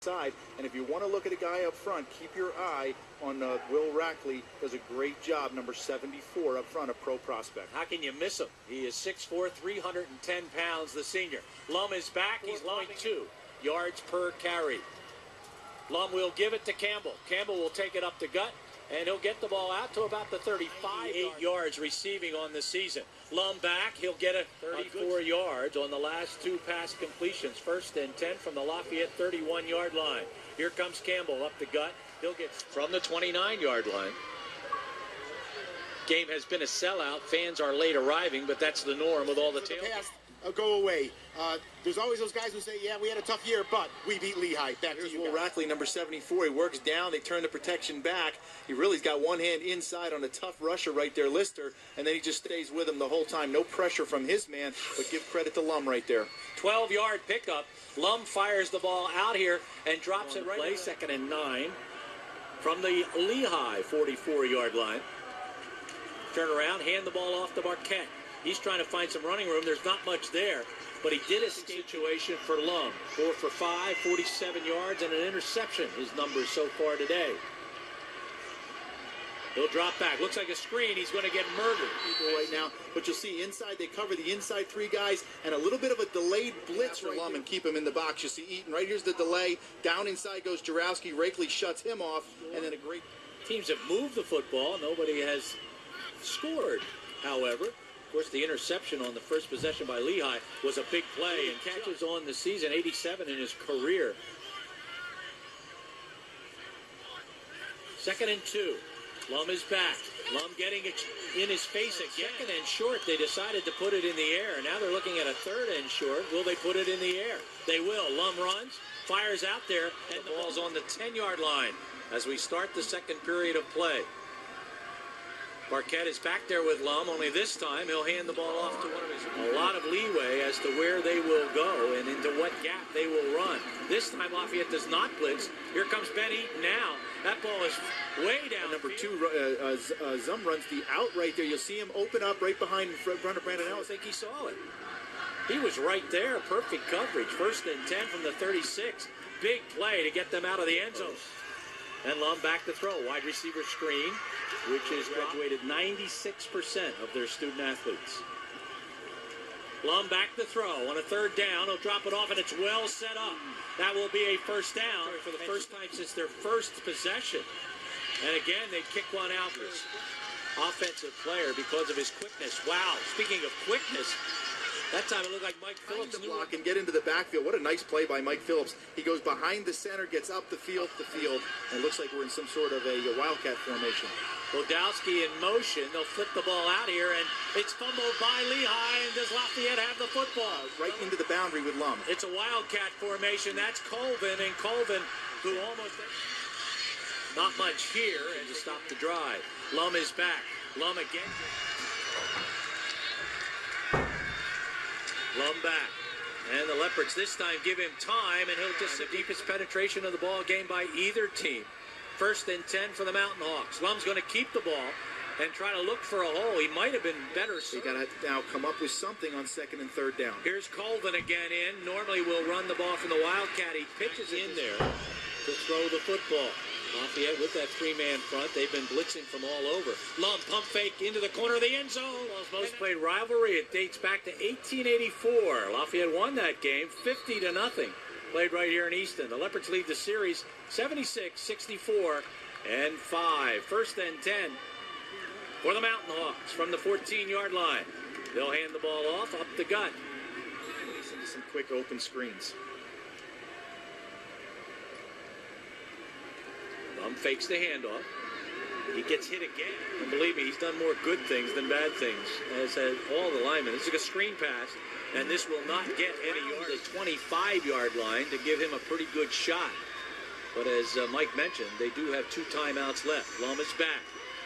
side. And if you want to look at a guy up front, keep your eye on Will Rackley. Does a great job, number 74 up front, a pro prospect. How can you miss him? He is 6'4", 310 pounds, the senior. Lum is back. He's logging 2 yards per carry. Lum will give it to Campbell. Campbell will take it up the gut, and he'll get the ball out to about the 35. 8 yards receiving on the season. Lum back. He'll get a 34 yards on the last 2 pass completions. 1st and 10 from the Lafayette 31-yard line. Here comes Campbell up the gut. He'll get from the 29-yard line. Game has been a sellout. Fans are late arriving, but that's the norm with all the tailgates. Go away. There's always those guys who say, yeah, we had a tough year, but we beat Lehigh. Back to you, Will Rackley, number 74. He works down. They turn the protection back. He really's got one hand inside on a tough rusher right there, Lister, and then he just stays with him the whole time. No pressure from his man, but give credit to Lum right there. 12-yard pickup. Lum fires the ball out here and drops it right. Play 2nd and 9 from the Lehigh 44-yard line. Turn around, hand the ball off to Marquette. He's trying to find some running room. There's not much there, but he did a situation for Lum. 4 for 5, 47 yards, and an interception, his numbers so far today. He'll drop back. Looks like a screen. He's going to get murdered. People right now, but you'll see inside, they cover the inside 3 guys, and a little bit of a delayed blitz for Lum and keep him in the box. You see Eaton. Right here's the delay. Down inside goes Jarowski. Rackley shuts him off, and then a great... Teams have moved the football. Nobody has scored, however. Of course, the interception on the first possession by Lehigh was a big play, and catches on the season, 87 in his career. 2nd and 2. Lum is back. Lum getting it in his face again. 2nd and short. They decided to put it in the air. Now they're looking at a 3rd and short. Will they put it in the air? They will. Lum runs, fires out there, and the ball's on the 10-yard line as we start the 2nd period of play. Marquette is back there with Lum, only this time he'll hand the ball off to one of his. A lot of leeway as to where they will go and into what gap they will run. This time Lafayette does not blitz. Here comes Ben Eaton now. That ball is way down. Number 2, Zum runs the out right there. You'll see him open up right behind runner Brandon Ellis. I think he saw it. He was right there. Perfect coverage. 1st and 10 from the 36. Big play to get them out of the end zone. And Lum back to throw. Wide receiver screen, which has graduated 96% of their student athletes. Lum back to throw on a 3rd down. He'll drop it off, and it's well set up. That will be a 1st down for the first time since their first possession. And again, they kick one out. This offensive player because of his quickness. Wow, speaking of quickness, that time it looked like Mike Phillips block and get into the backfield. What a nice play by Mike Phillips. He goes behind the center, gets up the field, and looks like we're in some sort of a wildcat formation. Bodowski in motion. They'll flip the ball out here, and it's fumbled by Lehigh. And does Lafayette have the football? Right into the boundary with Lum. It's a wildcat formation. That's Colvin, and Colvin, who almost... Not much here, and to stop the drive. Lum is back. Lum again. Lum back. And the Leopards this time give him time, and he'll just the deepest penetration of the ball game by either team. 1st and 10 for the Mountain Hawks. Lum's going to keep the ball and try to look for a hole. He might have been better. He got to now come up with something on 2nd and 3rd down. Here's Colvin again in. Normally we'll run the ball from the Wildcat. He pitches in there to throw the football. Lafayette with that 3-man front. They've been blitzing from all over. Lum pump fake into the corner of the end zone. Most played rivalry. It dates back to 1884. Lafayette won that game 50-0. Played right here in Easton. The Leopards lead the series 76-64 and 5. 1st and 10 for the Mountain Hawks from the 14-yard line. They'll hand the ball off up the gut. Some quick open screens. Lum fakes the handoff. He gets hit again. And believe me, he's done more good things than bad things, as has all the linemen. This is a screen pass, and this will not get any yards. The 25-yard line to give him a pretty good shot. But as Mike mentioned, they do have 2 timeouts left. Lum is back.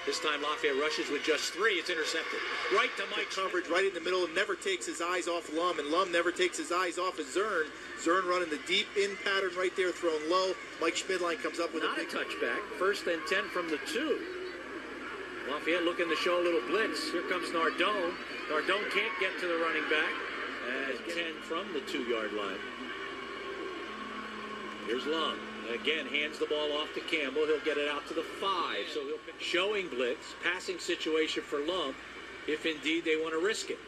This time Lafayette rushes with just 3. It's intercepted. Right to Mike. Coverage right in the middle, and never takes his eyes off Lum, and Lum never takes his eyes off of Zern. Zern running the deep in pattern right there, thrown low. Mike Schmidline comes up with not a touchback. 1st and 10 from the 2. Lafayette looking to show a little blitz. Here comes Nardone. Nardone can't get to the running back. And 10 from the 2-yard line. Here's Lum. Again, hands the ball off to Campbell. He'll get it out to the 5. So he'll showing blitz, passing situation for Lum, if indeed they want to risk it.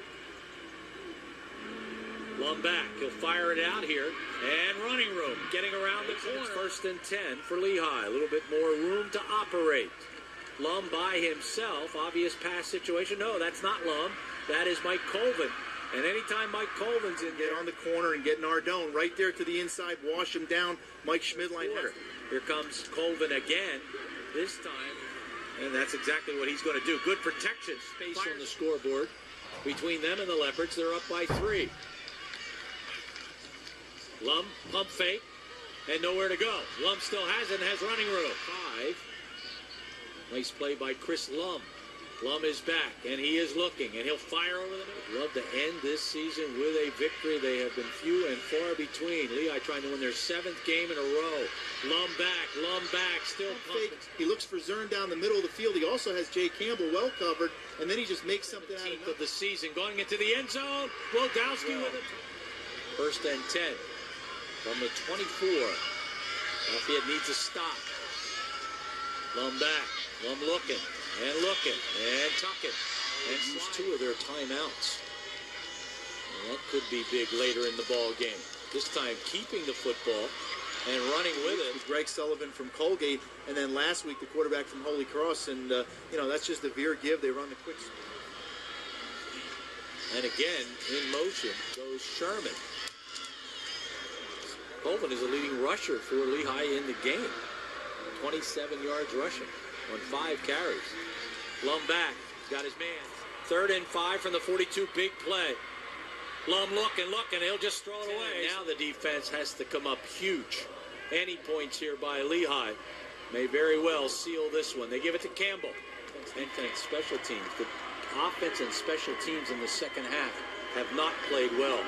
Lum back. He'll fire it out here. And running room. Getting around the corner. It's 1st and 10 for Lehigh. A little bit more room to operate. Lum by himself. Obvious pass situation. No, that's not Lum. That is Mike Colvin. And anytime Mike Colvin's in there, Get on the corner and get Nardone right there to the inside. Wash him down. Mike Schmidline. Here comes Colvin again. This time. And that's exactly what he's going to do. Good protection. Space on the scoreboard. Between them and the Leopards, they're up by 3. Lum, pump fake, and nowhere to go. Lum still has it and has running room. 5. Nice play by Chris Lum. Lum is back, and he is looking, and he'll fire over the middle. Love to end this season with a victory. They have been few and far between. Lehigh trying to win their 7th game in a row. Lum back, still pumping. He looks for Zern down the middle of the field. He also has Jay Campbell well covered, and then he just makes something out of the season. Going into the end zone. Wodowski with it. 1st and 10 from the 24. Lafayette needs a stop. Lum back. Lum looking. And tucking. And use 2 of their timeouts. And that could be big later in the ball game. This time keeping the football and running with it. Greg Sullivan from Colgate, and then last week the quarterback from Holy Cross, and that's just a veer give. They run the quick. And again, in motion goes Sherman. Colvin is a leading rusher for Lehigh in the game. 27 yards rushing on 5 carries. Lum back. He's got his man. 3rd and 5 from the 42. Big play. Lum looking. He'll just throw it away. Now the defense has to come up huge. Any points here by Lehigh may very well seal this one. They give it to Campbell. Defense, special teams. The offense and special teams in the second half have not played well.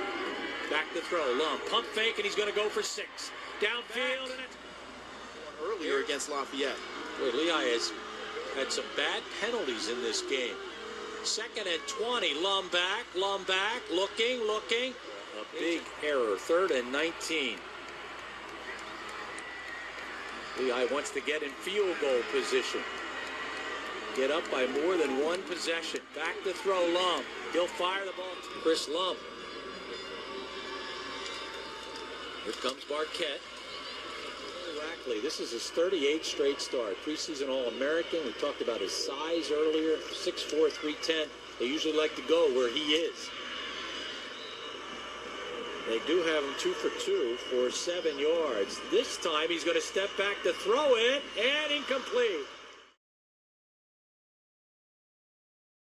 Back to throw. Lum. Pump fake, and he's going to go for 6. Downfield. And it's earlier against Lafayette. Boy, Lehigh has had some bad penalties in this game. 2nd and 20. Lum back. Looking. A big error. 3rd and 19. Lehigh wants to get in field goal position. Get up by more than 1 possession. Back to throw. Lum. He'll fire the ball to Chris Lum. Here comes Barquette. Rackley, this is his 38th straight start. Preseason All-American. We talked about his size earlier. 6'4", 310. They usually like to go where he is. They do have him 2 for 2 for 7 yards. This time he's going to step back to throw it, and incomplete.